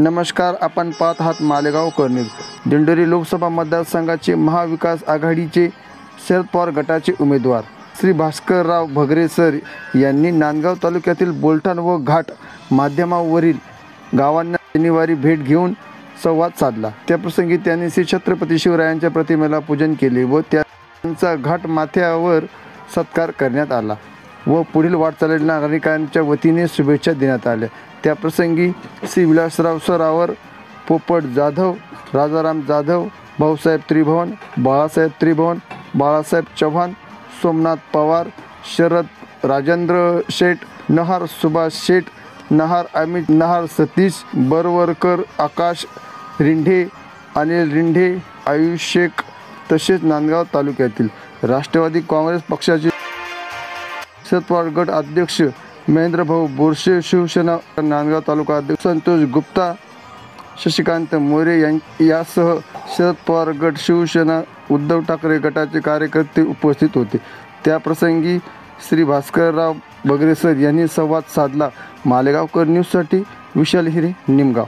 नमस्कार, आपण पाहत आहात मालेगाव न्यूज। दिंडोरी लोकसभा मतदारसंघाचे महाविकास आघाडीचे शरद पवार गटाचे उमेदवार श्री भास्करराव भगरे सर यांनी नांदगाव तालुक्यातील बोलठाण व घाट माध्यमावरील गावांना शनिवारी भेट घेऊन संवाद साधला। त्याप्रसंगी त्यांनी श्री छत्रपती शिवरायांच्या प्रतिमेला पूजन केले व त्यांचा घाट माथ्यावर सत्कार करण्यात आला व पुढील वाटचालीला नागरिकांच्या वतीने शुभेच्छा देण्यात आल्या। त्याप्रसंगी श्री विलासराव सरावर, पोपट जाधव, राजाराम जाधव, भाऊसाहेब त्रिभुवन, बाळासाहेब त्रिभुवन, बाळासाहेब चव्हाण, सोमनाथ पवार, शरद राजेंद्र शेठ, नहार सुभाष शेठ, नहार अमित, नहार सतीश बरवरकर, आकाश रिंढे, अनिल रिंढे, आयुष शेख तसेच नांदगाव तालुक्यातील राष्ट्रवादी काँग्रेस पक्षाचे शरद पवार गट अध्यक्ष महेंद्रभाऊ बोरसे, शिवसेना नांदगाव तालुका अध्यक्ष संतोष गुप्ता, शशिकांत मोरे यासह शरद पवार गट, शिवसेना, उद्धव ठाकरे गटाचे कार्यकर्ते उपस्थित होते। त्याप्रसंगी श्री भास्करराव भगरे सर यांनी संवाद साधला। मालेगाव न्यूजसाठी विशाल हिरे, निमगाव।